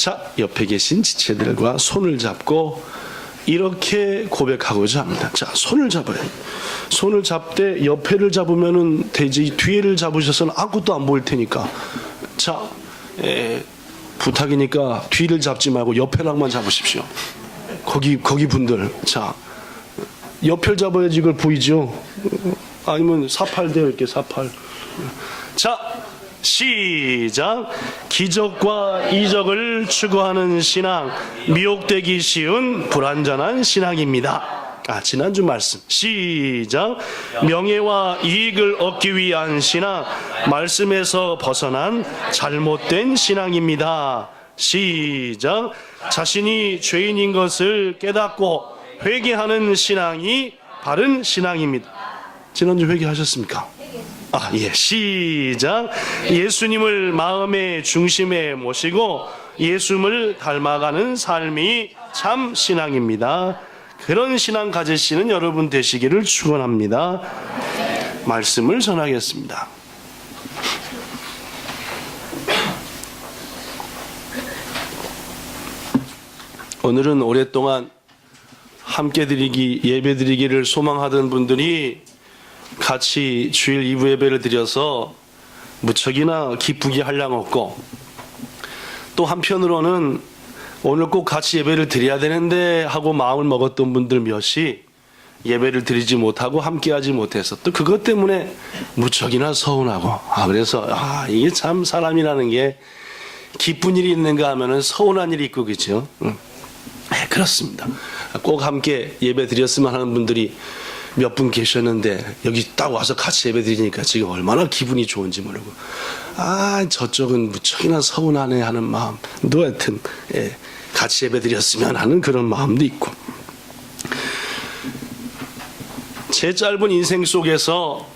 자, 옆에 계신 지체들과 손을 잡고 이렇게 고백하고자 합니다. 자, 손을 잡아요. 손을 잡되 옆에를 잡으면은 되지, 뒤에를 잡으셔서는 아무것도 안 보일 테니까. 자, 부탁이니까 뒤를 잡지 말고 옆에랑만 잡으십시오. 거기 분들. 자, 옆을 잡아야지 이걸 보이죠? 아니면 사팔대요, 이렇게 사팔. 자, 시작. 기적과 이적을 추구하는 신앙, 미혹되기 쉬운 불완전한 신앙입니다. 지난주 말씀. 시작. 명예와 이익을 얻기 위한 신앙, 말씀에서 벗어난 잘못된 신앙입니다. 시작. 자신이 죄인인 것을 깨닫고 회개하는 신앙이 바른 신앙입니다. 지난주 회개하셨습니까? 예. 시작. 예수님을 마음의 중심에 모시고 예수님을 닮아가는 삶이 참 신앙입니다. 그런 신앙 가지시는 여러분 되시기를 축원합니다. 말씀을 전하겠습니다. 오늘은 오랫동안 함께 예배 드리기를 소망하던 분들이 같이 주일 2부 예배를 드려서 무척이나 기쁘게 한량없고, 또 한편으로는 오늘 꼭 같이 예배를 드려야 되는데 하고 마음을 먹었던 분들 몇이 예배를 드리지 못하고 함께하지 못해서 또 그것 때문에 무척이나 서운하고, 그래서 이게 참 사람이라는 게 기쁜 일이 있는가 하면은 서운한 일이 있고, 그렇죠? 그렇습니다. 꼭 함께 예배 드렸으면 하는 분들이 몇 분 계셨는데 여기 딱 와서 같이 예배 드리니까 지금 얼마나 기분이 좋은지 모르고, 저쪽은 무척이나 서운하네 하는 마음도 하여튼 같이 예배 드렸으면 하는 그런 마음도 있고, 제 짧은 인생 속에서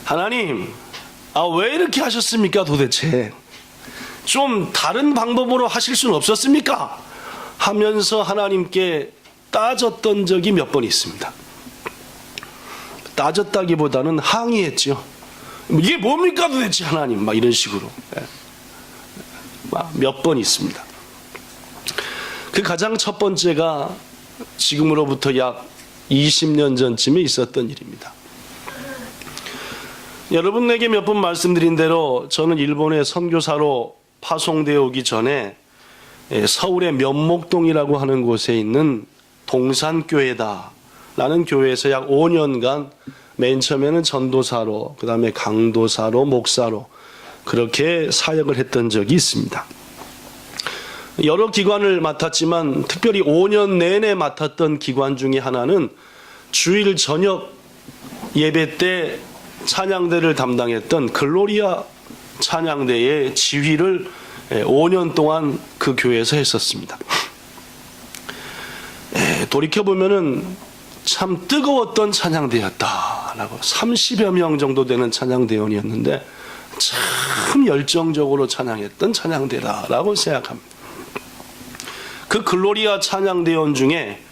하나님, 왜 이렇게 하셨습니까 도대체? 좀 다른 방법으로 하실 수는 없었습니까? 하면서 하나님께 따졌던 적이 몇 번 있습니다. 따졌다기보다는 항의했죠. 이게 뭡니까 도대체 하나님, 이런 식으로 몇 번 있습니다. 그 가장 첫 번째가 지금으로부터 약 20년 전쯤에 있었던 일입니다. 여러분에게 몇 번 말씀드린 대로 저는 일본에 선교사로 파송되어 오기 전에 서울의 면목동이라고 하는 곳에 있는 동산교회다라는 교회에서 약 5년간 맨 처음에는 전도사로, 그 다음에 강도사로, 목사로 그렇게 사역을 했던 적이 있습니다. 여러 기관을 맡았지만 특별히 5년 내내 맡았던 기관 중에 하나는 주일 저녁 예배 때 찬양대를 담당했던 글로리아 찬양대의 지휘를 5년 동안 그 교회에서 했었습니다. 돌이켜보면은 참 뜨거웠던 찬양대였다라고, 30여 명 정도 되는 찬양대원이었는데 참 열정적으로 찬양했던 찬양대다라고 생각합니다. 그 글로리아 찬양대원 중에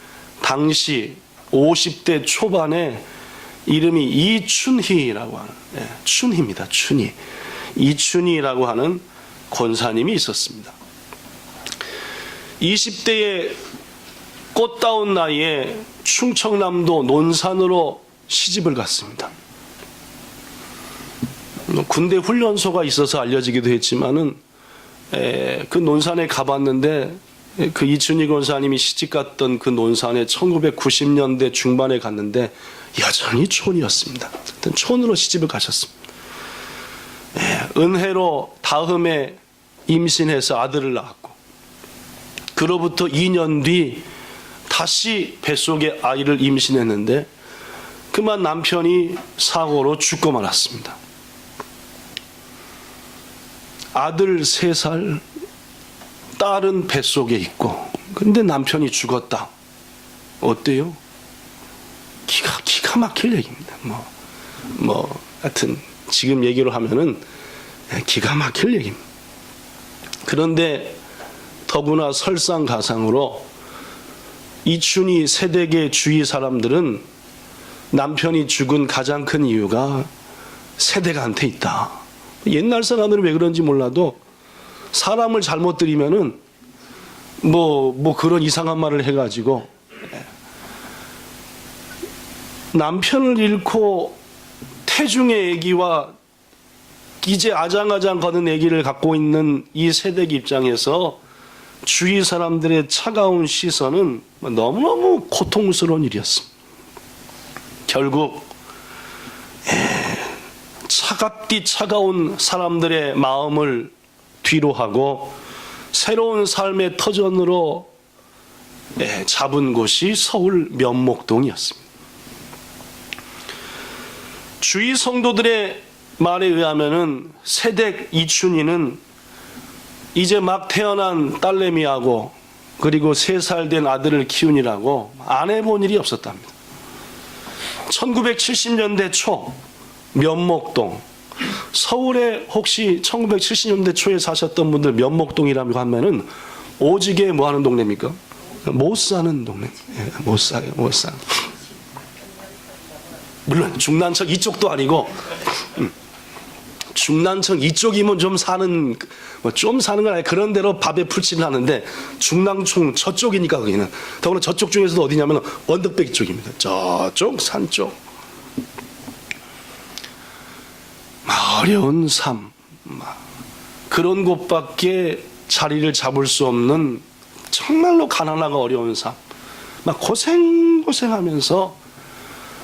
당시 50대 초반에 이름이 이춘희라고 하는, 춘희입니다. 춘희. 이춘희라고 하는 권사님이 있었습니다. 20대의 꽃다운 나이에 충청남도 논산으로 시집을 갔습니다. 군대 훈련소가 있어서 알려지기도 했지만은 그 논산에 가봤는데, 그 이춘희 권사님이 시집갔던 그 논산에 1990년대 중반에 갔는데 여전히 촌이었습니다. 촌으로 시집을 가셨습니다. 은혜로 다음에 임신해서 아들을 낳았고, 그로부터 2년 뒤 다시 뱃속에 아이를 임신했는데 그만 남편이 사고로 죽고 말았습니다. 아들 3살, 딸은 뱃속에 있고, 근데 남편이 죽었다. 어때요? 기가 막힐 얘기입니다. 하여튼 지금 얘기로 하면은 기가 막힐 얘기입니다. 그런데 더구나 설상가상으로 이춘희 세대계 주위 사람들은 남편이 죽은 가장 큰 이유가 세대가한테 있다. 옛날 사람들은 왜 그런지 몰라도 사람을 잘못 들이면은 뭐 그런 이상한 말을 해가지고 남편을 잃고 태중의 아기와 이제 아장아장 거는 아기를 갖고 있는 이 세댁 입장에서 주위 사람들의 차가운 시선은 너무너무 고통스러운 일이었습니다. 결국 차갑디 차가운 사람들의 마음을 뒤로 하고 새로운 삶의 터전으로 잡은 곳이 서울 면목동이었습니다. 주위 성도들의 말에 의하면은 세댁 이춘희는 이제 막 태어난 딸내미하고 그리고 3살 된 아들을 키우느라고 안 해본 일이 없었답니다. 1970년대 초 면목동, 서울에 혹시 1970년대 초에 사셨던 분들 면목동이라고 하면은 오지게 뭐 하는 동네입니까? 못 사는 동네. 못 사요, 못 사. 물론 중난청 이쪽도 아니고 중난청 이쪽이면 좀 사는 좀 사는 건 아니에요. 그런 대로 밥에 풀칠을 하는데 중랑청 저쪽이니까 거기는 더구나 저쪽 중에서도 어디냐면 언덕배기 쪽입니다. 저쪽 산 쪽. 어려운 삶 그런 곳밖에 자리를 잡을 수 없는 정말로 가난하고 어려운 삶 막 고생하면서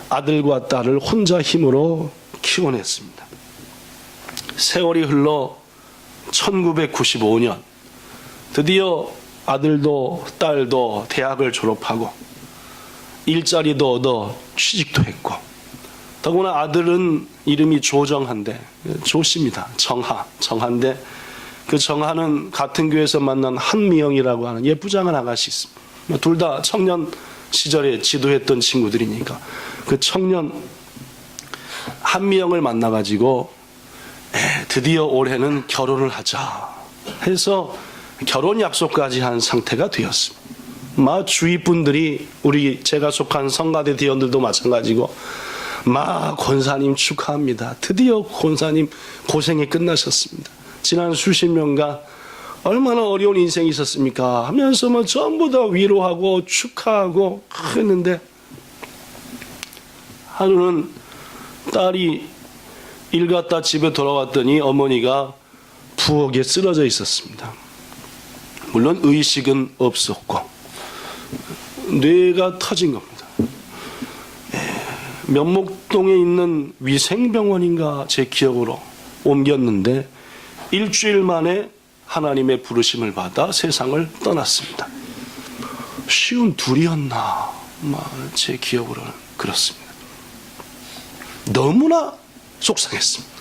아들과 딸을 혼자 힘으로 키워냈습니다. 세월이 흘러 1995년 드디어 아들도 딸도 대학을 졸업하고 일자리도 얻어 취직도 했고 더구나 아들은 이름이 조정한데 조씨입니다. 정한데 그 정한은 같은 교회에서 만난 한미영이라고 하는 예쁘장한 아가씨 있습니다. 둘 다 청년 시절에 지도했던 친구들이니까 그 청년 한미영을 만나가지고 드디어 올해는 결혼을 하자 해서 결혼 약속까지 한 상태가 되었습니다. 주위 분들이 제가 속한 성가대 대원들도 마찬가지고 권사님 축하합니다. 드디어 권사님 고생이 끝나셨습니다. 지난 수십 년간 얼마나 어려운 인생이 있었습니까? 하면서 전부 다 위로하고 축하하고 했는데 하루는 딸이 일 갔다 집에 돌아왔더니 어머니가 부엌에 쓰러져 있었습니다. 물론 의식은 없었고 뇌가 터진 겁니다. 면목동에 있는 위생병원인가 제 기억으로 옮겼는데 일주일 만에 하나님의 부르심을 받아 세상을 떠났습니다. 쉬운 둘이었나 제 기억으로는 그렇습니다. 너무나 속상했습니다.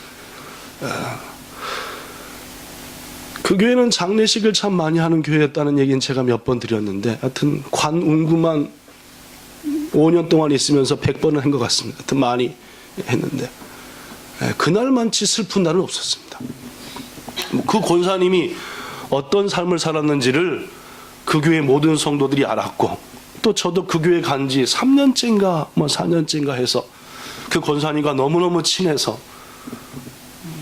그 교회는 장례식을 참 많이 하는 교회였다는 얘기는 제가 몇 번 드렸는데 하여튼 관운구만 5년 동안 있으면서 100번은 한 것 같습니다. 하여튼 많이 했는데 그날만치 슬픈 날은 없었습니다. 그 권사님이 어떤 삶을 살았는지를 그 교회 모든 성도들이 알았고 또 저도 그 교회 간 지 3년째인가 4년째인가 해서 그 권사님과 너무너무 친해서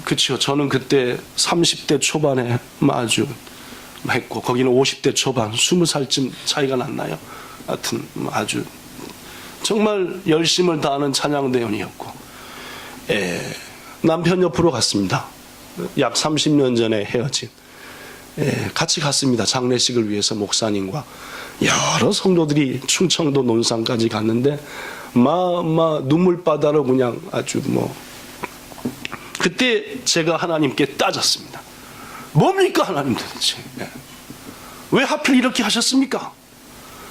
그렇죠. 저는 그때 30대 초반에 아주 했고 거기는 50대 초반 20살쯤 차이가 났나요? 하여튼 아주 정말 열심을 다하는 찬양대원이었고 남편 옆으로 갔습니다. 약 30년 전에 헤어진 같이 갔습니다. 장례식을 위해서 목사님과 여러 성도들이 충청도 논산까지 갔는데 눈물바다로 그냥 아주 그때 제가 하나님께 따졌습니다. 뭡니까 하나님 도대체 왜 하필 이렇게 하셨습니까?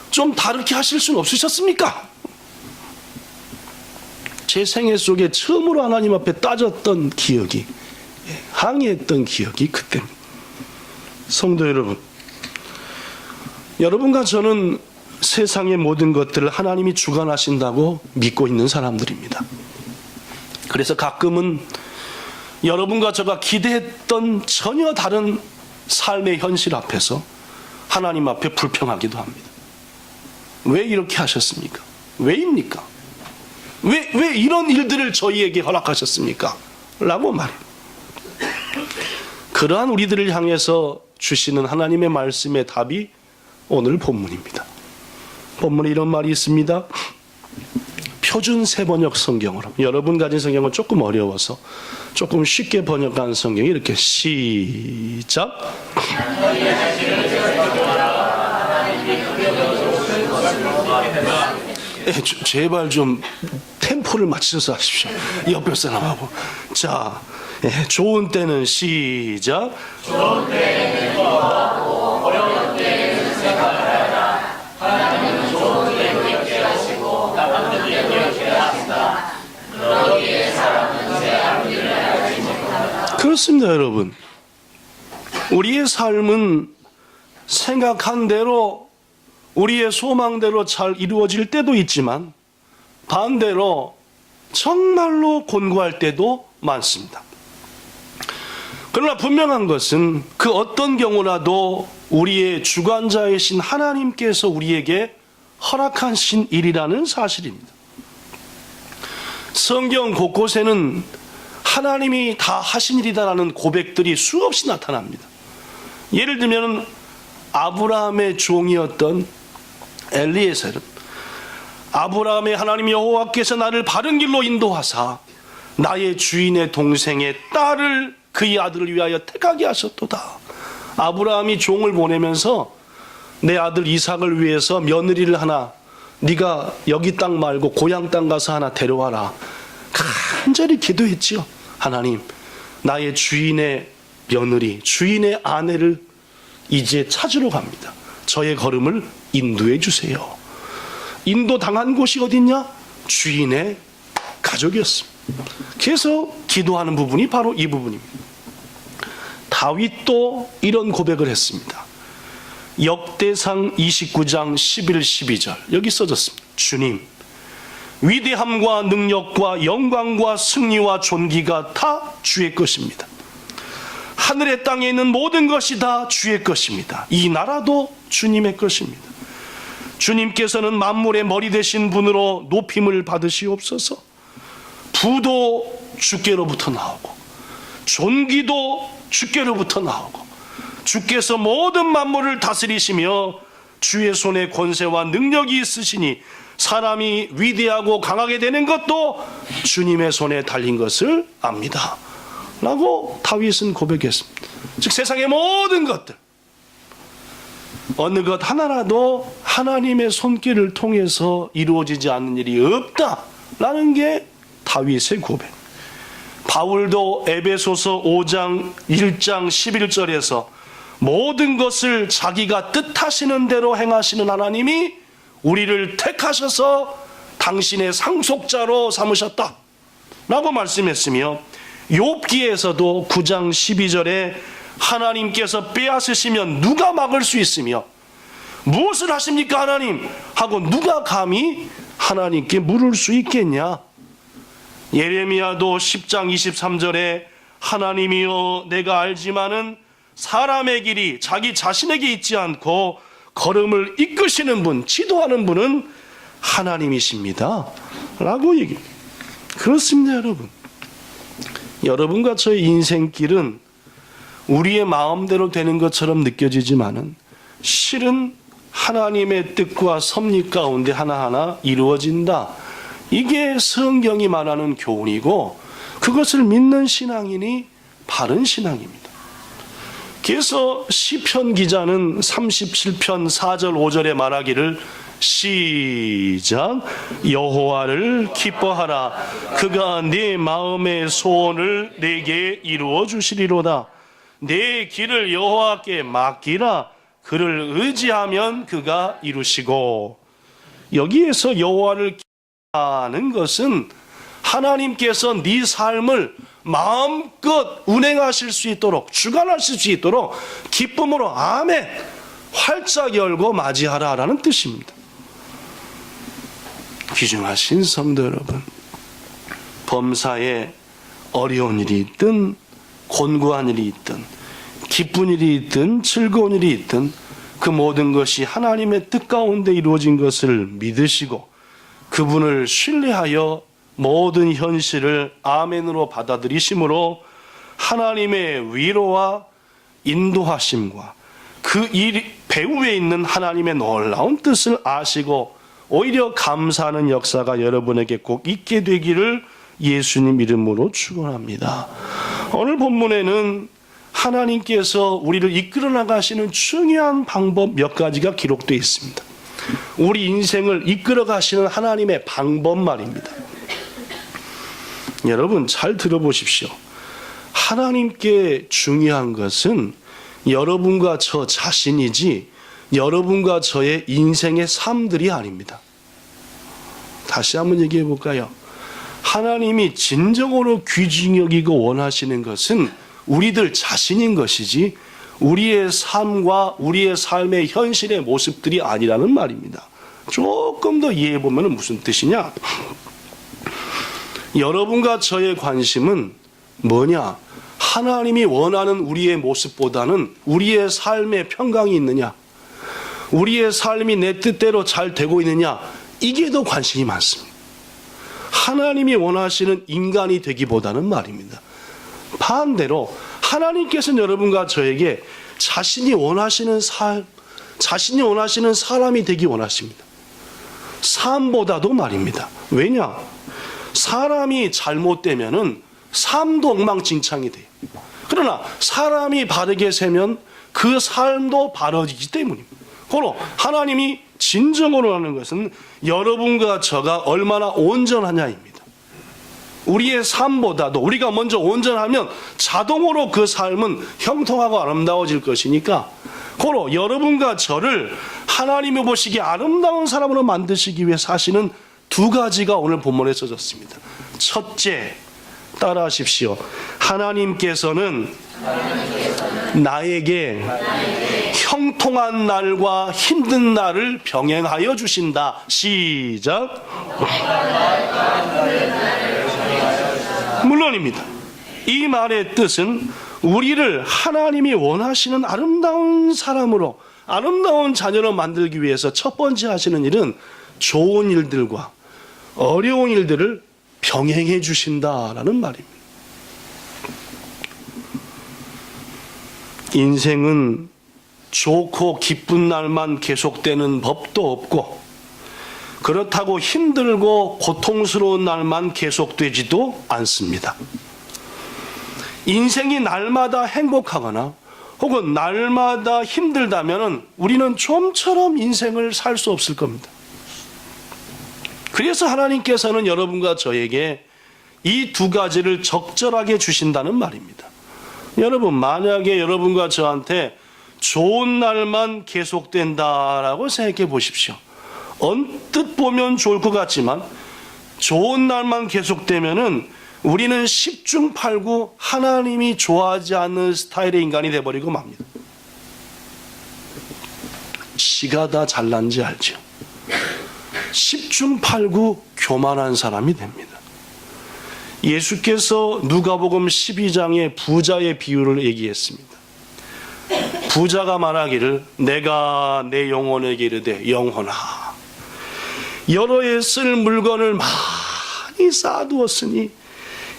좀 다르게 하실 수는 없으셨습니까? 제 생애 속에 처음으로 하나님 앞에 따졌던 기억이 항의했던 기억이 그때입니다. 성도 여러분, 여러분과 저는 세상의 모든 것들을 하나님이 주관하신다고 믿고 있는 사람들입니다. 그래서 가끔은 여러분과 저가 기대했던 전혀 다른 삶의 현실 앞에서 하나님 앞에 불평하기도 합니다. 왜 이렇게 하셨습니까? 왜입니까? 왜 이런 일들을 저희에게 허락하셨습니까? 라고 말해요. 그러한 우리들을 향해서 주시는 하나님의 말씀의 답이 오늘 본문입니다. 본문에 이런 말이 있습니다. 표준 세번역 성경으로, 여러분 가진 성경은 조금 어려워서 조금 쉽게 번역한 성경이 이렇게 시작. 제발 좀 템포를 맞춰서 하십시오. 옆에 사람하고. 자, 좋은 때는 시작. 좋은 때는 기도하고 어려운 때는 생각하라. 하나님은 좋은 때를 기억해 하시고 나쁜 때를 기억해 하신다. 그러기에 사람은 새 앞일을 알지 못한다. 그렇습니다, 여러분. 우리의 삶은 생각한 대로, 우리의 소망대로 잘 이루어질 때도 있지만 반대로 정말로 곤고할 때도 많습니다. 그러나 분명한 것은 그 어떤 경우라도 우리의 주관자이신 하나님께서 우리에게 허락하신 일이라는 사실입니다. 성경 곳곳에는 하나님이 다 하신 일이다라는 고백들이 수없이 나타납니다. 예를 들면 아브라함의 종이었던 엘리에셀은 아브라함의 하나님 여호와께서 나를 바른 길로 인도하사 나의 주인의 동생의 딸을 그의 아들을 위하여 택하게 하셨도다. 아브라함이 종을 보내면서 내 아들 이삭을 위해서 며느리를 하나, 네가 여기 땅 말고 고향 땅 가서 하나 데려와라. 간절히 기도했지요. 하나님, 나의 주인의 며느리, 주인의 아내를 이제 찾으러 갑니다. 저의 걸음을 인도해 주세요. 인도 당한 곳이 어딨냐? 주인의 가족이었습니다. 그래서 기도하는 부분이 바로 이 부분입니다. 다윗도 이런 고백을 했습니다. 역대상 29장 11, 12절 여기 써졌습니다. 주님, 위대함과 능력과 영광과 승리와 존귀가 다 주의 것입니다. 하늘의 땅에 있는 모든 것이 다 주의 것입니다. 이 나라도 주님의 것입니다. 주님께서는 만물의 머리 되신 분으로 높임을 받으시옵소서. 부도 주께로부터 나오고 존귀도 주께로부터 나오고 주께서 모든 만물을 다스리시며 주의 손에 권세와 능력이 있으시니 사람이 위대하고 강하게 되는 것도 주님의 손에 달린 것을 압니다 라고 다윗은 고백했습니다. 즉 세상의 모든 것들, 어느 것 하나라도 하나님의 손길을 통해서 이루어지지 않는 일이 없다라는 게 다윗의 고백. 바울도 에베소서 5장 1장 11절에서 모든 것을 자기가 뜻하시는 대로 행하시는 하나님이 우리를 택하셔서 당신의 상속자로 삼으셨다 라고 말씀했으며, 욥기에서도 9장 12절에 하나님께서 빼앗으시면 누가 막을 수 있으며 무엇을 하십니까 하나님? 하고 누가 감히 하나님께 물을 수 있겠냐? 예레미야도 10장 23절에 하나님이여 내가 알지만은 사람의 길이 자기 자신에게 있지 않고 걸음을 이끄시는 분, 지도하는 분은 하나님이십니다 라고 얘기합니다. 그렇습니다, 여러분. 여러분과 저의 인생길은 우리의 마음대로 되는 것처럼 느껴지지만은 실은 하나님의 뜻과 섭리 가운데 하나하나 이루어진다. 이게 성경이 말하는 교훈이고 그것을 믿는 신앙인이 바른 신앙입니다. 그래서 시편 기자는 37편 4절 5절에 말하기를 시작. 여호와를 기뻐하라. 그가 네 마음의 소원을 내게 이루어 주시리로다. 내 길을 여호와께 맡기라. 그를 의지하면 그가 이루시고. 여기에서 여호와를 기뻐하는 것은 하나님께서 네 삶을 마음껏 운행하실 수 있도록, 주관하실 수 있도록 기쁨으로 아멘 활짝 열고 맞이하라라는 뜻입니다. 귀중하신 성도 여러분, 범사에 어려운 일이 있든 곤고한 일이 있든 기쁜 일이 있든 즐거운 일이 있든 그 모든 것이 하나님의 뜻 가운데 이루어진 것을 믿으시고 그분을 신뢰하여 모든 현실을 아멘으로 받아들이심으로 하나님의 위로와 인도하심과 그 일 배후에 있는 하나님의 놀라운 뜻을 아시고 오히려 감사하는 역사가 여러분에게 꼭 있게 되기를 예수님 이름으로 축원합니다. 오늘 본문에는 하나님께서 우리를 이끌어 나가시는 중요한 방법 몇 가지가 기록되어 있습니다. 우리 인생을 이끌어 가시는 하나님의 방법 말입니다. 여러분 잘 들어보십시오. 하나님께 중요한 것은 여러분과 저 자신이지 여러분과 저의 인생의 삶들이 아닙니다. 다시 한번 얘기해 볼까요? 하나님이 진정으로 귀중히 여기고 원하시는 것은 우리들 자신인 것이지 우리의 삶과 우리의 삶의 현실의 모습들이 아니라는 말입니다. 조금 더 이해해 보면 무슨 뜻이냐? 여러분과 저의 관심은 뭐냐? 하나님이 원하는 우리의 모습보다는 우리의 삶의 평강이 있느냐? 우리의 삶이 내 뜻대로 잘 되고 있느냐? 이게 더 관심이 많습니다. 하나님이 원하시는 인간이 되기보다는 말입니다. 반대로 하나님께서는 여러분과 저에게 자신이 원하시는 삶, 자신이 원하시는 사람이 되기 원하십니다. 삶보다도 말입니다. 왜냐? 사람이 잘못되면은 삶도 엉망진창이 돼요. 그러나 사람이 바르게 세면 그 삶도 바르지기 때문입니다. 그러나 하나님이 진정으로 하는 것은 여러분과 저가 얼마나 온전하냐입니다. 우리의 삶보다도 우리가 먼저 온전하면 자동으로 그 삶은 형통하고 아름다워질 것이니까 고로 여러분과 저를 하나님이 보시기에 아름다운 사람으로 만드시기 위해 사시는 두 가지가 오늘 본문에 써졌습니다. 첫째, 따라하십시오. 하나님께서는 나에게 형통한 날과 힘든 날을 병행하여 주신다. 시작. 물론입니다. 이 말의 뜻은 우리를 하나님이 원하시는 아름다운 사람으로, 아름다운 자녀로 만들기 위해서 첫 번째 하시는 일은 좋은 일들과 어려운 일들을 병행해 주신다라는 말입니다. 인생은 좋고 기쁜 날만 계속되는 법도 없고 그렇다고 힘들고 고통스러운 날만 계속되지도 않습니다. 인생이 날마다 행복하거나 혹은 날마다 힘들다면 우리는 좀처럼 인생을 살 수 없을 겁니다. 그래서 하나님께서는 여러분과 저에게 이 두 가지를 적절하게 주신다는 말입니다. 여러분, 만약에 여러분과 저한테 좋은 날만 계속된다라고 생각해 보십시오. 언뜻 보면 좋을 것 같지만 좋은 날만 계속되면은 우리는 10중 8구 하나님이 좋아하지 않는 스타일의 인간이 돼버리고 맙니다. 지가 다 잘난지 알죠. 10중 8구 교만한 사람이 됩니다. 예수께서 누가복음 12장에 부자의 비유를 얘기했습니다. 부자가 말하기를 내가 내 영혼에게 이르되 영혼아 여러 해 쓸 물건을 많이 쌓아두었으니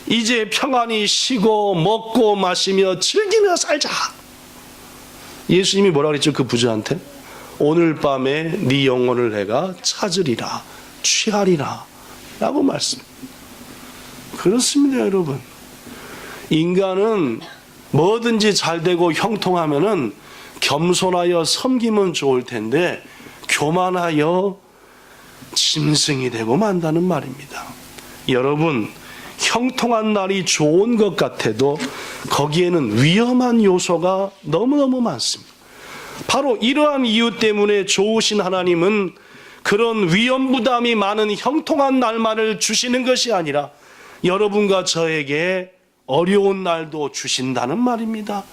이제 평안히 쉬고 먹고 마시며 즐기며 살자. 예수님이 뭐라 그랬죠? 그 부자한테 오늘 밤에 네 영혼을 내가 찾으리라 취하리라 라고 말씀합니다. 그렇습니다. 여러분, 인간은 뭐든지 잘되고 형통하면은 겸손하여 섬기면 좋을 텐데 교만하여 짐승이 되고 만다는 말입니다. 여러분, 형통한 날이 좋은 것 같아도 거기에는 위험한 요소가 너무너무 많습니다. 바로 이러한 이유 때문에 좋으신 하나님은 그런 위험 부담이 많은 형통한 날만을 주시는 것이 아니라 여러분과 저에게 어려운 날도 주신다는 말입니다.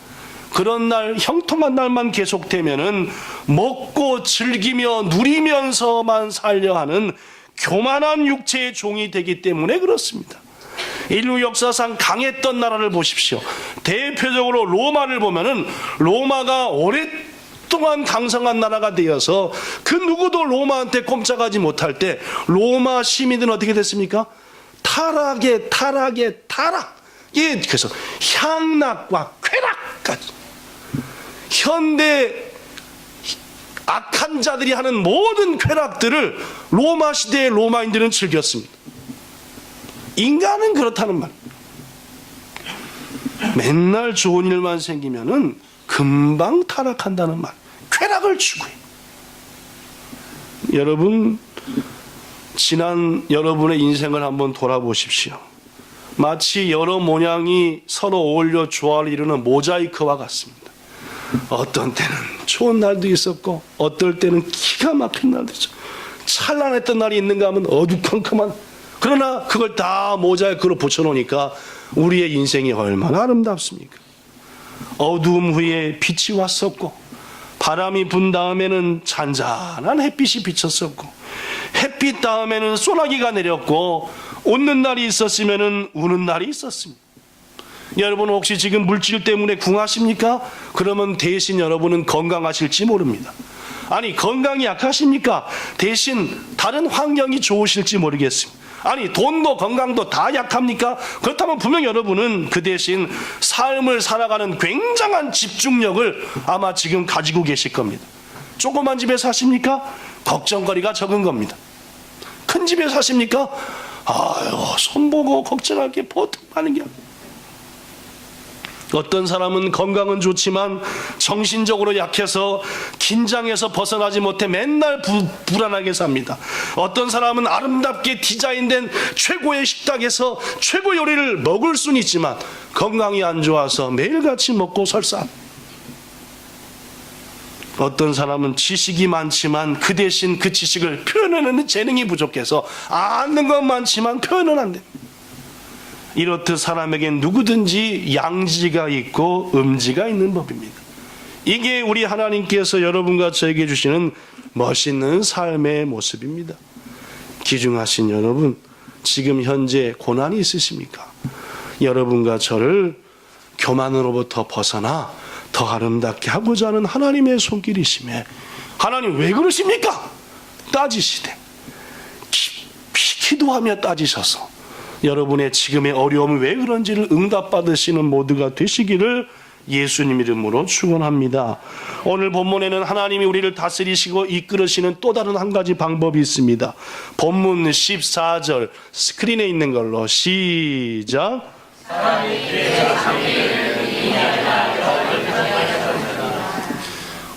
그런 날, 형통한 날만 계속되면은 먹고 즐기며 누리면서만 살려 하는 교만한 육체의 종이 되기 때문에 그렇습니다. 인류 역사상 강했던 나라를 보십시오. 대표적으로 로마를 보면은 로마가 오랫동안 강성한 나라가 되어서 그 누구도 로마한테 꼼짝하지 못할 때 로마 시민들은 어떻게 됐습니까? 타락. 예, 그래서 향락과 쾌락까지. 현대 악한 자들이 하는 모든 쾌락들을 로마 시대의 로마인들은 즐겼습니다. 인간은 그렇다는 말. 맨날 좋은 일만 생기면은 금방 타락한다는 말. 쾌락을 추구해. 여러분, 지난 여러분의 인생을 한번 돌아보십시오. 마치 여러 모양이 서로 어울려 조화를 이루는 모자이크와 같습니다. 어떤 때는 좋은 날도 있었고 어떨 때는 기가 막힌 날도 있었고 찬란했던 날이 있는가 하면 어두컴컴한, 그러나 그걸 다 모자이크로 붙여놓으니까 우리의 인생이 얼마나 아름답습니까? 어두움 후에 빛이 왔었고 바람이 분 다음에는 잔잔한 햇빛이 비쳤었고 햇빛 다음에는 소나기가 내렸고 웃는 날이 있었으면 우는 날이 있었습니다. 여러분 혹시 지금 물질 때문에 궁하십니까? 그러면 대신 여러분은 건강하실지 모릅니다. 아니 건강이 약하십니까? 대신 다른 환경이 좋으실지 모르겠습니다. 아니 돈도 건강도 다 약합니까? 그렇다면 분명 여러분은 그 대신 삶을 살아가는 굉장한 집중력을 아마 지금 가지고 계실 겁니다. 조그만 집에 사십니까? 걱정거리가 적은 겁니다. 큰 집에 사십니까? 아유 손보고 걱정할 게 보통 많은 게 아니에요. 어떤 사람은 건강은 좋지만 정신적으로 약해서 긴장해서 벗어나지 못해 맨날 불안하게 삽니다. 어떤 사람은 아름답게 디자인된 최고의 식당에서 최고 요리를 먹을 수는 있지만 건강이 안 좋아서 매일같이 먹고 설사. 어떤 사람은 지식이 많지만 그 대신 그 지식을 표현하는 재능이 부족해서 아는 건 많지만 표현은 안 됩니다. 이렇듯 사람에겐 누구든지 양지가 있고 음지가 있는 법입니다. 이게 우리 하나님께서 여러분과 저에게 주시는 멋있는 삶의 모습입니다. 귀중하신 여러분, 지금 현재 고난이 있으십니까? 여러분과 저를 교만으로부터 벗어나 더 아름답게 하고자 하는 하나님의 손길이심에 하나님 왜 그러십니까? 따지시되 깊이 기도하며 따지셔서 여러분의 지금의 어려움이 왜 그런지를 응답받으시는 모두가 되시기를 예수님 이름으로 축원합니다. 오늘 본문에는 하나님이 우리를 다스리시고 이끌으시는 또 다른 한 가지 방법이 있습니다. 본문 14절 스크린에 있는 걸로 시작.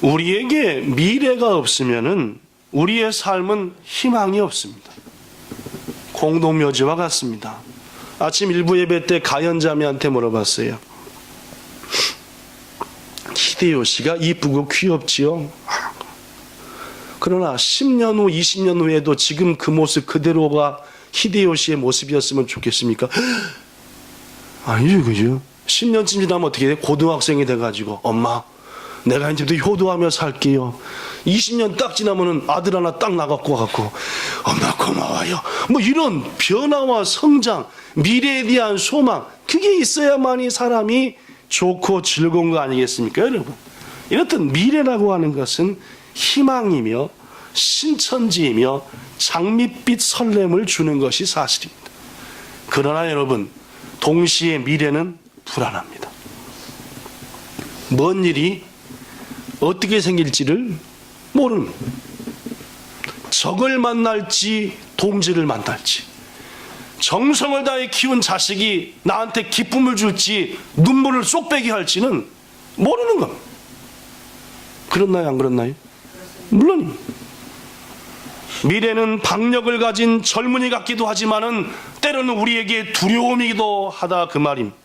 우리에게 미래가 없으면은 우리의 삶은 희망이 없습니다. 공동묘지와 같습니다. 아침 일부 예배 때 가연자매한테 물어봤어요. 히데요시가 이쁘고 귀엽지요. 그러나 10년 후 20년 후에도 지금 그 모습 그대로가 히데요시의 모습이었으면 좋겠습니까? 아니죠, 그죠? 10년쯤 지나면 어떻게 돼? 고등학생이 돼가지고 엄마 내가 이제부터 효도하며 살게요. 20년 딱 지나면은 아들 하나 딱 나갖고 와갖고 엄마 고마워요. 뭐 이런 변화와 성장, 미래에 대한 소망, 그게 있어야만이 사람이 좋고 즐거운 거 아니겠습니까, 여러분? 이렇듯 미래라고 하는 것은 희망이며 신천지이며 장밋빛 설렘을 주는 것이 사실입니다. 그러나 여러분, 동시에 미래는 불안합니다. 뭔 일이 어떻게 생길지를 모르는, 적을 만날지 동지를 만날지, 정성을 다해 키운 자식이 나한테 기쁨을 줄지 눈물을 쏙 빼게 할지는 모르는 겁니다. 그렇나요, 안 그렇나요? 물론입니다. 미래는 박력을 가진 젊은이 같기도 하지만은 때로는 우리에게 두려움이기도 하다, 그 말입니다.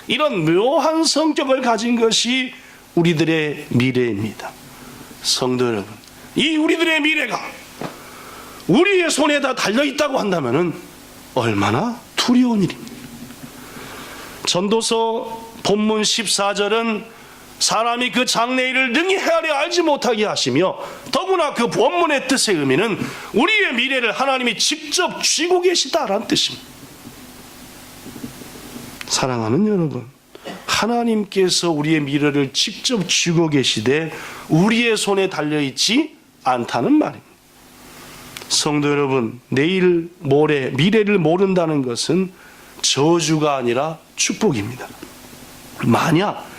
이런 묘한 성격을 가진 것이 우리들의 미래입니다. 성도 여러분, 이 우리들의 미래가 우리의 손에 다 달려있다고 한다면 얼마나 두려운 일입니까? 전도서 본문 14절은 사람이 그 장래일을 능히 헤아려 알지 못하게 하시며, 더구나 그 본문의 뜻의 의미는 우리의 미래를 하나님이 직접 쥐고 계시다라는 뜻입니다. 사랑하는 여러분, 하나님께서 우리의 미래를 직접 쥐고 계시되 우리의 손에 달려있지 않다는 말입니다. 성도 여러분, 내일 모레 미래를 모른다는 것은 저주가 아니라 축복입니다. 만약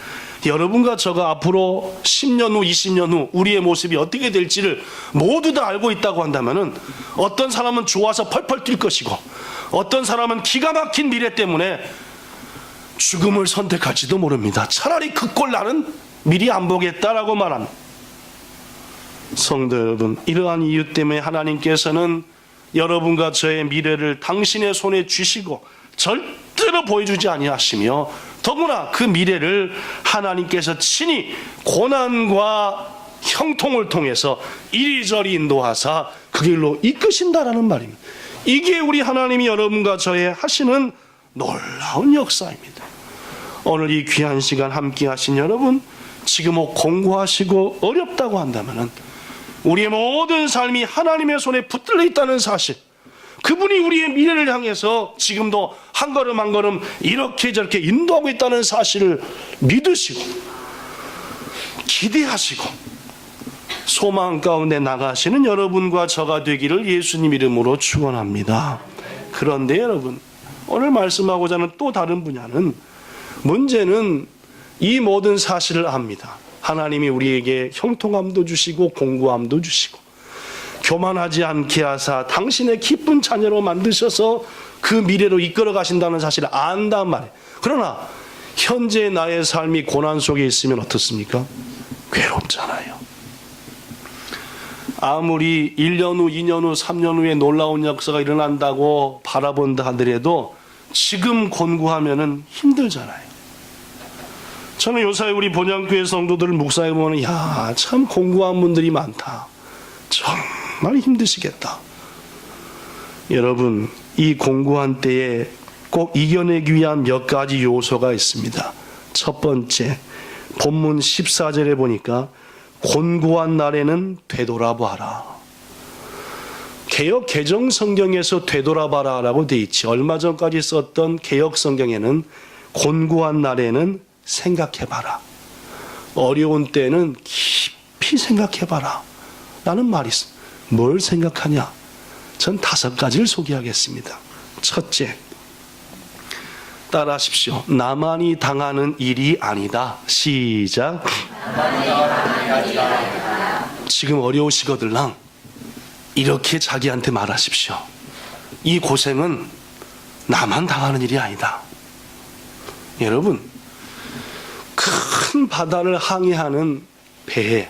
여러분과 저가 앞으로 10년 후, 20년 후 우리의 모습이 어떻게 될지를 모두 다 알고 있다고 한다면은 어떤 사람은 좋아서 펄펄 뛸 것이고 어떤 사람은 기가 막힌 미래 때문에 죽음을 선택할지도 모릅니다. 차라리 그 꼴 나는 미리 안 보겠다라고 말합니다. 성도 여러분, 이러한 이유 때문에 하나님께서는 여러분과 저의 미래를 당신의 손에 쥐시고 절대로 보여주지 아니하시며 더구나 그 미래를 하나님께서 친히 고난과 형통을 통해서 이리저리 인도하사 그 길로 이끄신다라는 말입니다. 이게 우리 하나님이 여러분과 저의 하시는 놀라운 역사입니다. 오늘 이 귀한 시간 함께 하신 여러분, 지금 혹 공고하시고 어렵다고 한다면 우리의 모든 삶이 하나님의 손에 붙들려 있다는 사실, 그분이 우리의 미래를 향해서 지금도 한 걸음 한 걸음 이렇게 저렇게 인도하고 있다는 사실을 믿으시고 기대하시고 소망 가운데 나가시는 여러분과 저가 되기를 예수님 이름으로 축원합니다. 그런데 여러분, 오늘 말씀하고자 하는 또 다른 분야는, 문제는 이 모든 사실을 압니다. 하나님이 우리에게 형통함도 주시고 공고함도 주시고 교만하지 않게 하사 당신의 기쁜 자녀로 만드셔서 그 미래로 이끌어 가신다는 사실을 안단 말이에요. 그러나 현재 나의 삶이 고난 속에 있으면 어떻습니까? 괴롭잖아요. 아무리 1년 후, 2년 후, 3년 후에 놀라운 역사가 일어난다고 바라본다 하더라도 지금 곤고하면은 힘들잖아요. 저는 요새 우리 본향교회 성도들을 묵상해 보면 야, 참 공고한 분들이 많다. 정말 힘드시겠다. 여러분, 이 공고한 때에 꼭 이겨내기 위한 몇 가지 요소가 있습니다. 첫 번째, 본문 14절에 보니까 곤고한 날에는 되돌아봐라. 개역 개정 성경에서 되돌아봐라 라고 돼 있지. 얼마 전까지 썼던 개역 성경에는 곤고한 날에는 생각해봐라, 어려운 때는 깊이 생각해봐라 라는 말이 있습니다. 뭘 생각하냐? 전 5가지를 소개하겠습니다. 첫째, 따라하십시오. 나만이 당하는 일이 아니다. 시작. 지금 어려우시거들랑 이렇게 자기한테 말하십시오. 이 고생은 나만 당하는 일이 아니다. 여러분, 큰 바다를 항해하는 배에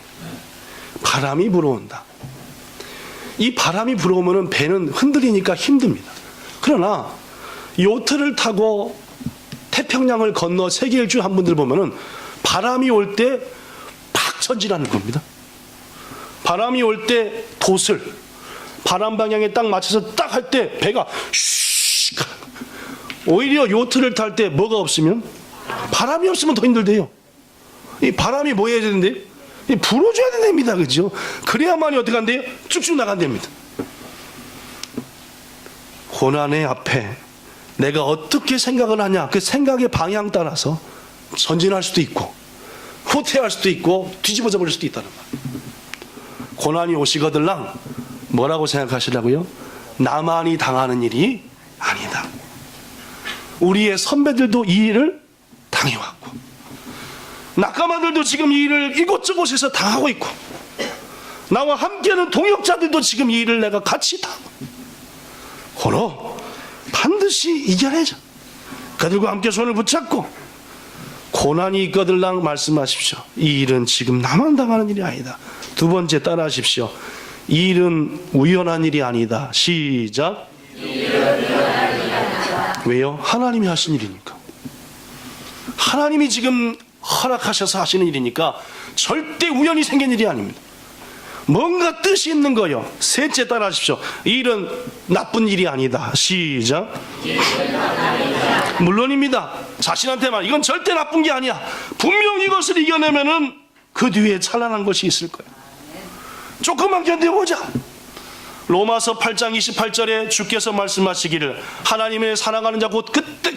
바람이 불어온다. 이 바람이 불어오면 배는 흔들리니까 힘듭니다. 그러나 요트를 타고 태평양을 건너 세계 일주 한 분들 보면은 바람이 올 때 팍 전진하는 겁니다. 바람이 올 때 돛을 바람 방향에 딱 맞춰서 딱 할 때 배가 슉. 오히려 요트를 탈 때 뭐가 없으면, 바람이 없으면 더 힘들대요. 이 바람이 뭐 해야 되는데요? 불어줘야 됩니다. 그죠? 그래야만이 어떻게 한대요? 쭉쭉 나간답니다. 고난의 앞에 내가 어떻게 생각을 하냐, 그 생각의 방향 따라서 전진할 수도 있고 후퇴할 수도 있고 뒤집어져 버릴 수도 있다는 말. 고난이 오시거들랑 뭐라고 생각하시라고요? 나만이 당하는 일이 아니다. 우리의 선배들도 이 일을 당해왔고 낙가마들도 지금 이 일을 이곳저곳에서 당하고 있고 나와 함께하는 동역자들도 지금 이 일을 내가 같이 당하고, 고로 반드시 이겨내자. 그들과 함께 손을 붙잡고 고난이 있거들랑 말씀하십시오. 이 일은 지금 나만 당하는 일이 아니다. 두 번째, 따라하십시오. 이 일은 우연한 일이 아니다. 시작. 왜요? 하나님이 하신 일이니까. 하나님이 지금 허락하셔서 하시는 일이니까 절대 우연히 생긴 일이 아닙니다. 뭔가 뜻이 있는 거요. 셋째, 따라하십시오. 이 일은 나쁜 일이 아니다. 시작. 물론입니다. 자신한테 말, 이건 절대 나쁜 게 아니야. 분명 이것을 이겨내면은 그 뒤에 찬란한 것이 있을 거야. 조금만 견뎌보자. 로마서 8장 28절에 주께서 말씀하시기를 하나님의 사랑하는 자 곧 그때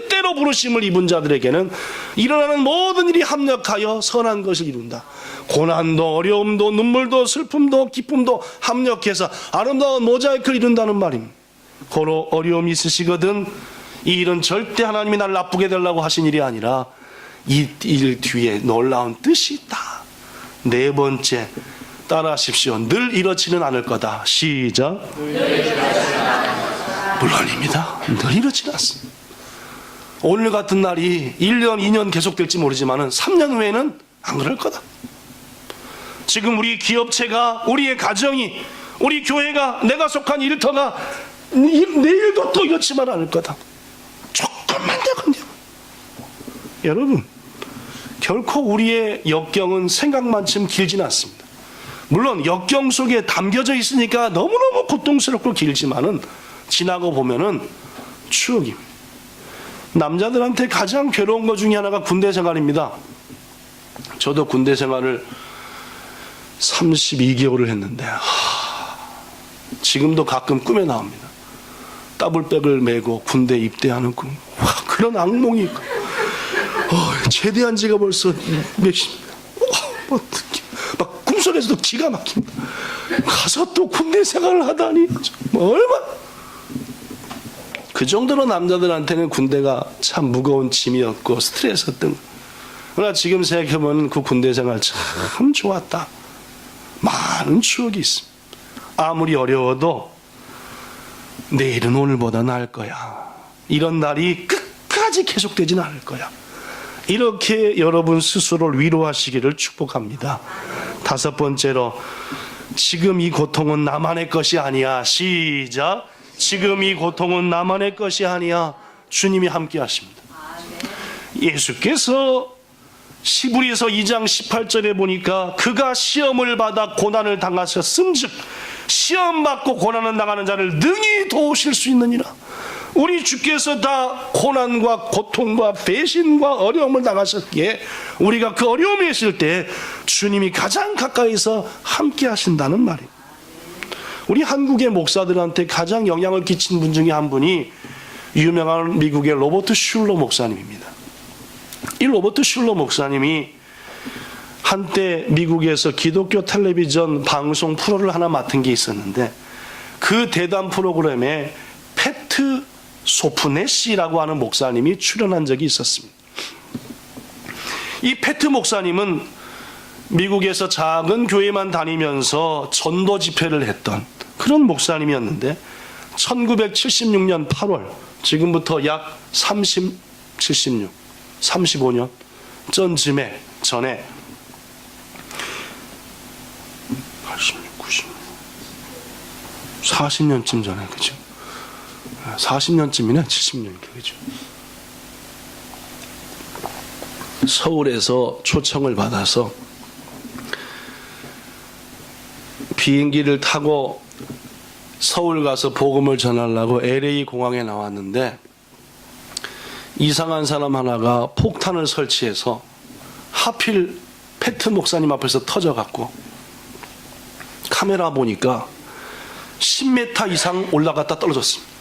때로 부르심을 입은 자들에게는 일어나는 모든 일이 합력하여 선한 것을 이룬다. 고난도 어려움도 눈물도 슬픔도 기쁨도 합력해서 아름다운 모자이크를 이룬다는 말입니다. 고로 어려움이 있으시거든 이 일은 절대 하나님이 날 나쁘게 되려고 하신 일이 아니라 이 일 뒤에 놀라운 뜻이 있다. 네 번째, 따라하십시오. 늘 이렇지는 않을 거다. 시작. 물론입니다. 늘 이렇지는 않습니다. 오늘 같은 날이 1년, 2년 계속될지 모르지만 3년 후에는 안 그럴 거다. 지금 우리 기업체가, 우리의 가정이, 우리 교회가, 내가 속한 일터가 내일도 또 이렇지만 않을 거다. 조금만 더 건져. 여러분, 결코 우리의 역경은 생각만큼 길진 않습니다. 물론 역경 속에 담겨져 있으니까 너무너무 고통스럽고 길지만은 지나고 보면은 추억입니다. 남자들한테 가장 괴로운 것 중에 하나가 군대 생활입니다. 저도 군대 생활을 32개월을 했는데 지금도 가끔 꿈에 나옵니다. 더블백을 메고 군대 입대하는 꿈. 그런 악몽이 있고, 제대한 지가 벌써 막 꿈속에서도 기가 막힙니다. 가서 또 군대 생활을 하다니 얼마나. 그 정도로 남자들한테는 군대가 참 무거운 짐이었고 스트레스였던. 그러나 지금 생각해보면 그 군대 생활 참 좋았다. 많은 추억이 있습니다. 아무리 어려워도 내일은 오늘보다 나을 거야. 이런 날이 끝까지 계속되지는 않을 거야. 이렇게 여러분 스스로를 위로하시기를 축복합니다. 다섯 번째로, 지금 이 고통은 나만의 것이 아니야. 시작. 지금 이 고통은 나만의 것이 아니야. 주님이 함께 하십니다. 예수께서 시브리서 2장 18절에 보니까 그가 시험을 받아 고난을 당하셨음즉 시험 받고 고난을 당하는 자를 능히 도우실 수 있느니라. 우리 주께서 다 고난과 고통과 배신과 어려움을 당하셨기에 우리가 그 어려움에 있을 때 주님이 가장 가까이서 함께 하신다는 말입니다. 우리 한국의 목사들한테 가장 영향을 끼친 분 중에 한 분이 유명한 미국의 로버트 슐러 목사님입니다. 이 로버트 슐러 목사님이 한때 미국에서 기독교 텔레비전 방송 프로를 하나 맡은 게 있었는데, 그 대담 프로그램에 패트 소프네시라고 하는 목사님이 출연한 적이 있었습니다. 이 패트 목사님은 미국에서 작은 교회만 다니면서 전도 집회를 했던 그런 목사님이었는데, 1976년 8월, 지금부터 약 35년 전에 86, 90, 40년쯤 전에, 그죠? 40년쯤이네, 70년, 그죠? 서울에서 초청을 받아서 비행기를 타고 서울 가서 복음을 전하려고 LA 공항에 나왔는데, 이상한 사람 하나가 폭탄을 설치해서 하필 패트 목사님 앞에서 터져갖고, 카메라 보니까 10m 이상 올라갔다 떨어졌습니다.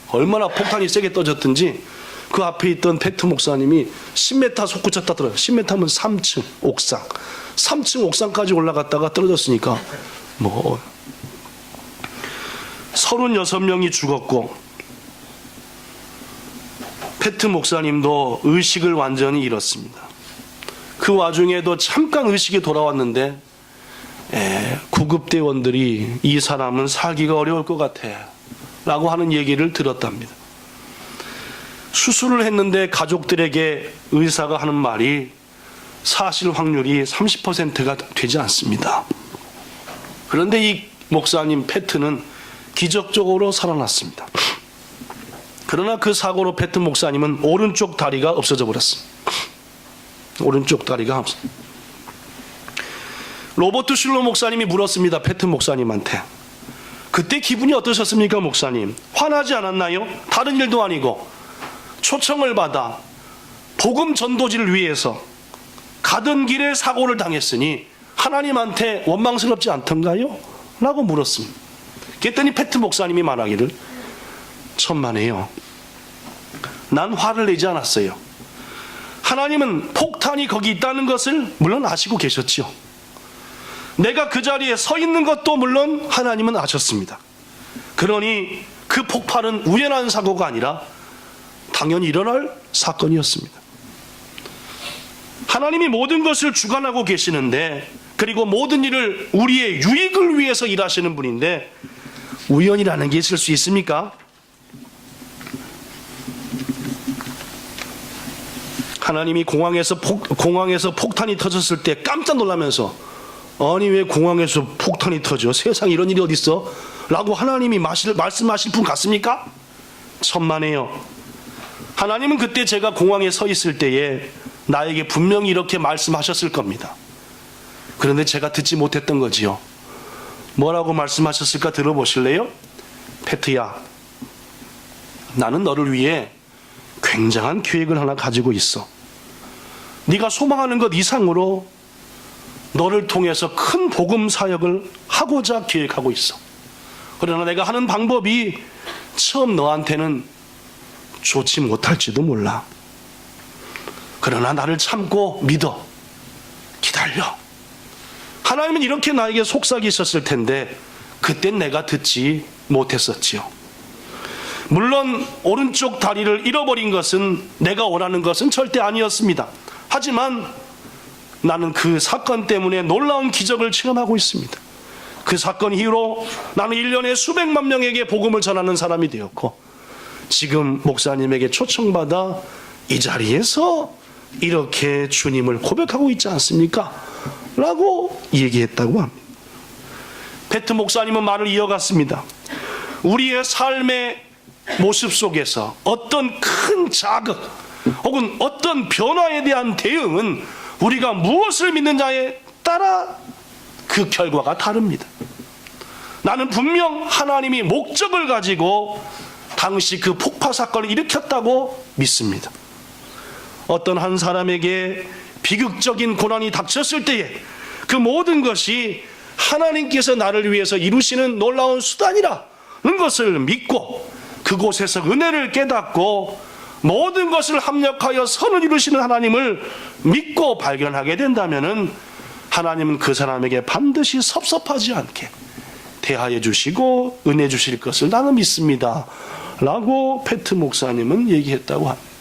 얼마나 폭탄이 세게 떨어졌든지 그 앞에 있던 패트 목사님이 10m 솟구쳤다 떨어져요. 10m면 3층 옥상, 3층 옥상까지 올라갔다가 떨어졌으니까 36명이 죽었고, 패트 목사님도 의식을 완전히 잃었습니다. 그 와중에도 잠깐 의식이 돌아왔는데 구급대원들이 이 사람은 살기가 어려울 것 같아 라고 하는 얘기를 들었답니다. 수술을 했는데 가족들에게 의사가 하는 말이 사실 확률이 30%가 되지 않습니다. 그런데 이 목사님 패트는 기적적으로 살아났습니다. 그러나 그 사고로 패트 목사님은 오른쪽 다리가 없어져 버렸습니다. 오른쪽 다리가 없습니다. 로버트 슐러 목사님이 물었습니다. 패트 목사님한테. 그때 기분이 어떠셨습니까, 목사님? 화나지 않았나요? 다른 일도 아니고 초청을 받아 복음 전도지를 위해서 가던 길에 사고를 당했으니 하나님한테 원망스럽지 않던가요? 라고 물었습니다. 그랬더니 패트 목사님이 말하기를, 천만에요. 난 화를 내지 않았어요. 하나님은 폭탄이 거기 있다는 것을 물론 아시고 계셨죠. 내가 그 자리에 서 있는 것도 물론 하나님은 아셨습니다. 그러니 그 폭발은 우연한 사고가 아니라 당연히 일어날 사건이었습니다. 하나님이 모든 것을 주관하고 계시는데, 그리고 모든 일을 우리의 유익을 위해서 일하시는 분인데 우연이라는 게 있을 수 있습니까? 하나님이 공항에서 폭탄이 터졌을 때 깜짝 놀라면서, 아니 왜 공항에서 폭탄이 터져? 세상에 이런 일이 어디 있어? 라고 하나님이 말씀하실 분 같습니까? 천만에요. 하나님은 그때 제가 공항에 서 있을 때에 나에게 분명히 이렇게 말씀하셨을 겁니다. 그런데 제가 듣지 못했던 거지요. 뭐라고 말씀하셨을까 들어보실래요? 페트야, 나는 너를 위해 굉장한 계획을 하나 가지고 있어. 네가 소망하는 것 이상으로 너를 통해서 큰 복음 사역을 하고자 계획하고 있어. 그러나 내가 하는 방법이 처음 너한테는 좋지 못할지도 몰라. 그러나 나를 참고 믿어. 기다려. 하나님은 이렇게 나에게 속삭이셨을 텐데 그땐 내가 듣지 못했었지요. 물론 오른쪽 다리를 잃어버린 것은 내가 원하는 것은 절대 아니었습니다. 하지만 나는 그 사건 때문에 놀라운 기적을 체험하고 있습니다. 그 사건 이후로 나는 1년에 수백만 명에게 복음을 전하는 사람이 되었고, 지금 목사님에게 초청받아 이 자리에서 이렇게 주님을 고백하고 있지 않습니까? 라고 얘기했다고 합니다. 페트 목사님은 말을 이어갔습니다. 우리의 삶의 모습 속에서 어떤 큰 자극 혹은 어떤 변화에 대한 대응은 우리가 무엇을 믿느냐에 따라 그 결과가 다릅니다. 나는 분명 하나님이 목적을 가지고 당시 그 폭파 사건을 일으켰다고 믿습니다. 어떤 한 사람에게 비극적인 고난이 닥쳤을 때에 그 모든 것이 하나님께서 나를 위해서 이루시는 놀라운 수단이라는 것을 믿고 그곳에서 은혜를 깨닫고 모든 것을 합력하여 선을 이루시는 하나님을 믿고 발견하게 된다면 하나님은 그 사람에게 반드시 섭섭하지 않게 대하여 주시고 은혜 주실 것을 나는 믿습니다 라고 페트 목사님은 얘기했다고 합니다.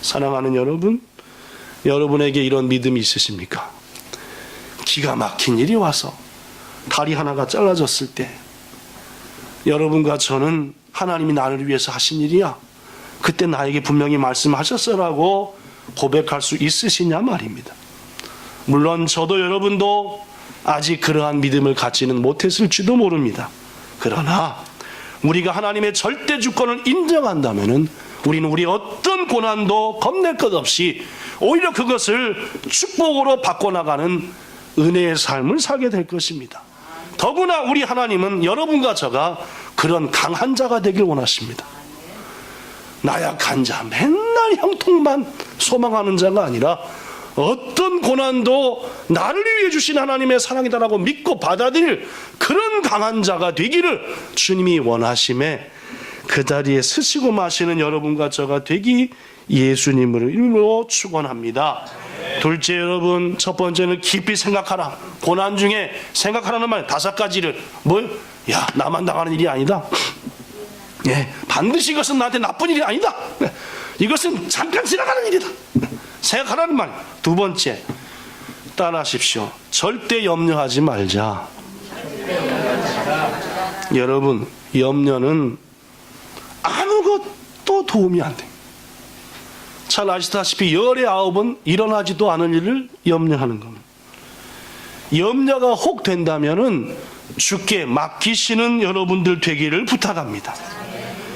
사랑하는 여러분, 여러분에게 이런 믿음이 있으십니까? 기가 막힌 일이 와서 다리 하나가 잘라졌을 때 여러분과 저는 하나님이 나를 위해서 하신 일이야, 그때 나에게 분명히 말씀하셨어라고 고백할 수 있으시냐 말입니다. 물론 저도 여러분도 아직 그러한 믿음을 갖지는 못했을지도 모릅니다. 그러나 우리가 하나님의 절대 주권을 인정한다면 우리는 우리 어떤 고난도 겁낼 것 없이 오히려 그것을 축복으로 바꿔나가는 은혜의 삶을 살게 될 것입니다. 더구나 우리 하나님은 여러분과 저가 그런 강한 자가 되길 원하십니다. 나약한 자, 맨날 형통만 소망하는 자가 아니라 어떤 고난도 나를 위해 주신 하나님의 사랑이다라고 믿고 받아들일 그런 강한 자가 되기를 주님이 원하심에 그 자리에 스치고 마시는 여러분과 저가 되기 예수님으로 이름으로 축원합니다. 둘째, 여러분, 첫 번째는 깊이 생각하라. 고난 중에 생각하라는 말 5가지를 야, 나만 당하는 일이 아니다. 반드시 이것은 나한테 나쁜 일이 아니다. 이것은 잠깐 지나가는 일이다. 생각하라는 말. 두 번째, 따라하십시오. 절대 염려하지 말자. 여러분, 염려는 아무것도 도움이 안 돼. 잘 아시다시피 열의 9은 일어나지도 않을 일을 염려하는 겁니다. 염려가 혹 된다면은 주께 맡기시는 여러분들 되기를 부탁합니다.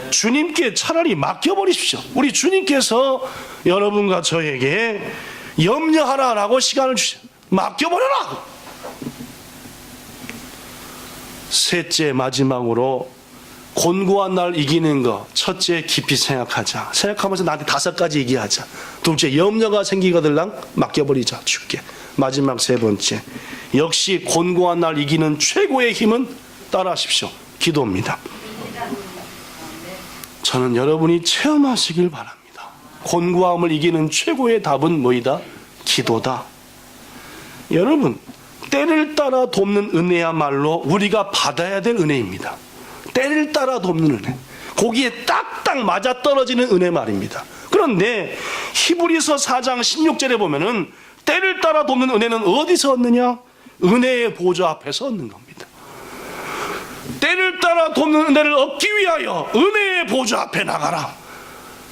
주님께 차라리 맡겨버리십시오. 우리 주님께서 여러분과 저에게 염려하라라고 시간을 주시오. 맡겨버려라. 셋째, 마지막으로 곤고한 날 이기는 것. 첫째, 깊이 생각하자. 생각하면서 나한테 5가지 얘기하자. 둘째, 염려가 생기거들랑 맡겨버리자. 주께. 마지막 세 번째, 역시 곤고한 날 이기는 최고의 힘은 따라하십시오. 기도입니다. 저는 여러분이 체험하시길 바랍니다. 곤고함을 이기는 최고의 답은 뭐이다? 기도다. 여러분, 때를 따라 돕는 은혜야말로 우리가 받아야 될 은혜입니다. 때를 따라 돕는 은혜, 거기에 딱딱 맞아떨어지는 은혜 말입니다. 그런데 히브리서 4장 16절에 보면은 때를 따라 돕는 은혜는 어디서 얻느냐? 은혜의 보좌 앞에서 얻는 겁니다. 때를 따라 돕는 은혜를 얻기 위하여 은혜의 보좌 앞에 나가라.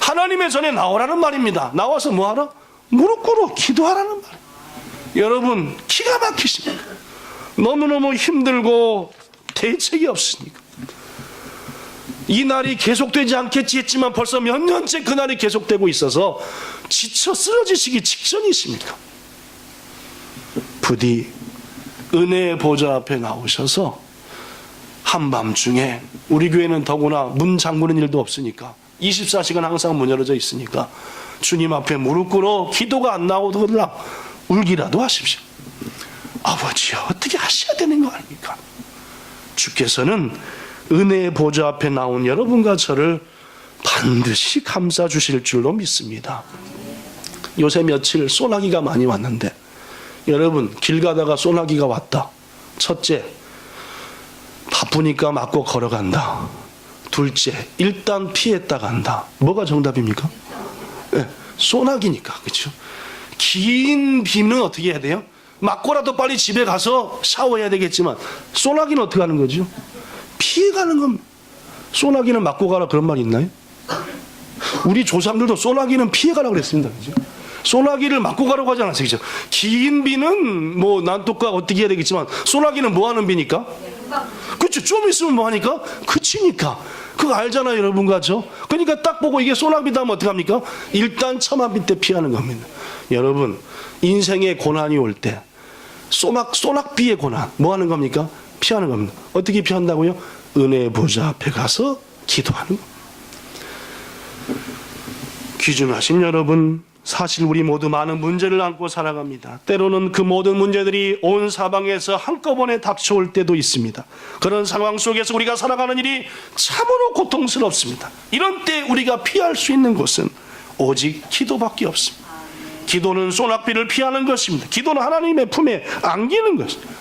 하나님의 전에 나오라는 말입니다. 나와서 뭐하라? 무릎 꿇어 기도하라는 말. 여러분 기가 막히십니까? 너무너무 힘들고 대책이 없으니까. 이 날이 계속되지 않겠지 했지만 벌써 몇 년째 그 날이 계속되고 있어서 지쳐 쓰러지시기 직전이십니까? 부디 은혜의 보좌 앞에 나오셔서 한밤중에, 우리 교회는 더구나 문 잠그는 일도 없으니까 24시간 항상 문 열어져 있으니까 주님 앞에 무릎 꿇어 기도가 안 나오더라도 울기라도 하십시오. 아버지요, 어떻게 하셔야 되는 거 아닙니까? 주께서는 은혜의 보좌 앞에 나온 여러분과 저를 반드시 감싸 주실 줄로 믿습니다. 요새 며칠 소나기가 많이 왔는데, 여러분 길 가다가 소나기가 왔다. 첫째, 바쁘니까 맞고 걸어간다. 둘째, 일단 피했다 간다. 뭐가 정답입니까? 네, 소나기니까. 그렇죠? 긴 비는 어떻게 해야 돼요? 맞고라도 빨리 집에 가서 샤워해야 되겠지만, 소나기는 어떻게 하는 거죠? 피해가는 겁니다. 소나기는 맞고 가라 그런 말 있나요? 우리 조상들도 소나기는 피해가라 그랬습니다. 그죠? 소나기를 맞고 가라고 하지 않았어요. 그죠? 긴 비는 뭐 난독과 어떻게 해야 되겠지만, 소나기는 뭐 하는 비니까? 그렇죠. 좀 있으면 뭐 하니까? 그치니까. 그거 알잖아요, 여러분과 저. 그러니까 딱 보고 이게 소나기다 하면 어떡합니까? 일단 처만 때 피하는 겁니다. 여러분, 인생의 고난이 올 때, 소낙비의 고난, 뭐 하는 겁니까? 피하는 겁니다. 어떻게 피한다고요? 은혜의 보좌 앞에 가서 기도하는 겁니다. 귀중하신 여러분, 사실 우리 모두 많은 문제를 안고 살아갑니다. 때로는 그 모든 문제들이 온 사방에서 한꺼번에 닥쳐올 때도 있습니다. 그런 상황 속에서 우리가 살아가는 일이 참으로 고통스럽습니다. 이런 때 우리가 피할 수 있는 곳은 오직 기도밖에 없습니다. 기도는 소낙비를 피하는 것입니다. 기도는 하나님의 품에 안기는 것입니다.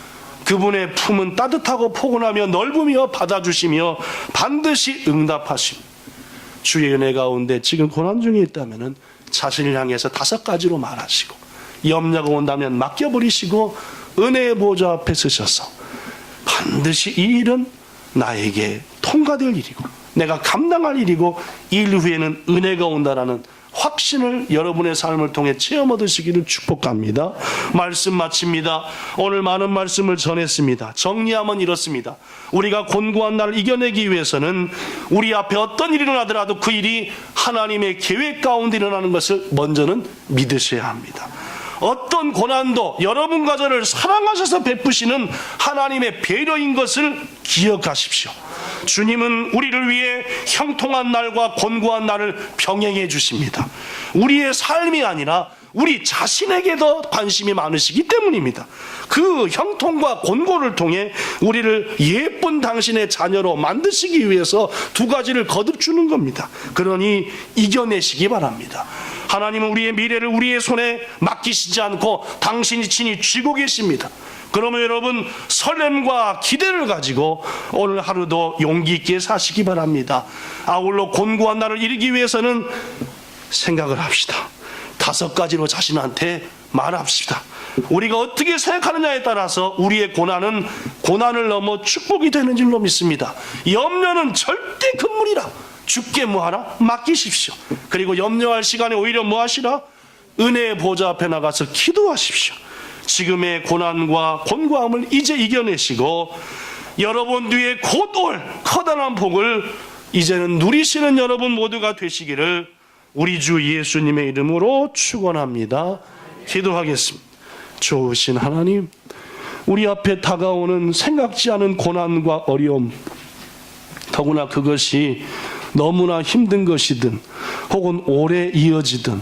그분의 품은 따뜻하고 포근하며 넓으며 받아주시며 반드시 응답하십니다. 주의 은혜 가운데 지금 고난 중에 있다면 자신을 향해서 5가지로 말하시고, 염려가 온다면 맡겨버리시고 은혜의 보좌 앞에 서셔서 반드시 이 일은 나에게 통과될 일이고 내가 감당할 일이고 이 일 후에는 은혜가 온다라는 확신을 여러분의 삶을 통해 체험 얻으시기를 축복합니다. 말씀 마칩니다. 오늘 많은 말씀을 전했습니다. 정리하면 이렇습니다. 우리가 곤고한 날을 이겨내기 위해서는 우리 앞에 어떤 일이 일어나더라도 그 일이 하나님의 계획 가운데 일어나는 것을 먼저는 믿으셔야 합니다. 어떤 고난도 여러분과 저를 사랑하셔서 베푸시는 하나님의 배려인 것을 기억하십시오. 주님은 우리를 위해 형통한 날과 곤고한 날을 병행해 주십니다. 우리의 삶이 아니라 우리 자신에게도 관심이 많으시기 때문입니다. 그 형통과 곤고를 통해 우리를 예쁜 당신의 자녀로 만드시기 위해서 2가지를 거듭 주는 겁니다. 그러니 이겨내시기 바랍니다. 하나님은 우리의 미래를 우리의 손에 맡기시지 않고 당신이 친히 쥐고 계십니다. 그러면 여러분, 설렘과 기대를 가지고 오늘 하루도 용기 있게 사시기 바랍니다. 아울러 곤고한 날을 이루기 위해서는 생각을 합시다. 5가지로 자신한테 말합시다. 우리가 어떻게 생각하느냐에 따라서 우리의 고난은 고난을 넘어 축복이 되는 줄로 믿습니다. 염려는 절대 금물이라. 주께 뭐하라? 맡기십시오. 그리고 염려할 시간에 오히려 뭐하시라? 은혜의 보좌 앞에 나가서 기도하십시오. 지금의 고난과 곤고함을 이제 이겨내시고 여러분 뒤에 곧 올 커다란 복을 이제는 누리시는 여러분 모두가 되시기를 우리 주 예수님의 이름으로 축원합니다. 기도하겠습니다. 좋으신 하나님, 우리 앞에 다가오는 생각지 않은 고난과 어려움, 더구나 그것이 너무나 힘든 것이든 혹은 오래 이어지든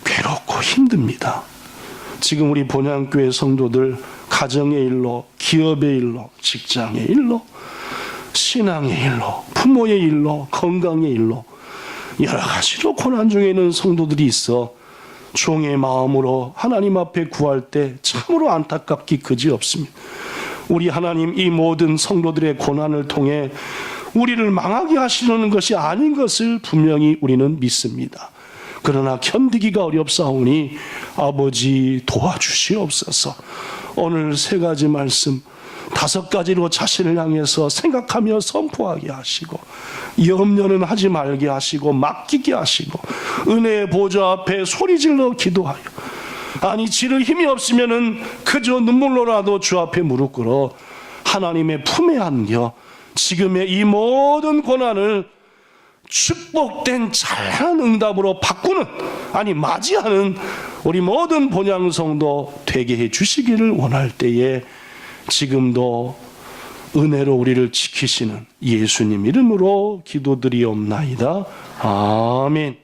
괴롭고 힘듭니다. 지금 우리 본향교회 성도들 가정의 일로, 기업의 일로, 직장의 일로, 신앙의 일로, 부모의 일로, 건강의 일로 여러 가지로 고난 중에 있는 성도들이 있어 종의 마음으로 하나님 앞에 구할 때 참으로 안타깝기 그지없습니다. 우리 하나님, 이 모든 성도들의 고난을 통해 우리를 망하게 하시려는 것이 아닌 것을 분명히 우리는 믿습니다. 그러나 견디기가 어렵사오니 아버지 도와주시옵소서. 오늘 세 가지 말씀 5가지로 자신을 향해서 생각하며 선포하게 하시고, 염려는 하지 말게 하시고, 맡기게 하시고, 은혜의 보좌 앞에 소리질러 기도하여, 아니 지를 힘이 없으면은 그저 눈물로라도 주 앞에 무릎 꿇어 하나님의 품에 안겨 지금의 이 모든 고난을 축복된 잘한 응답으로 바꾸는, 아니 맞이하는 우리 모든 본향성도 되게 해 주시기를 원할 때에 지금도 은혜로 우리를 지키시는 예수님 이름으로 기도드리옵나이다. 아멘.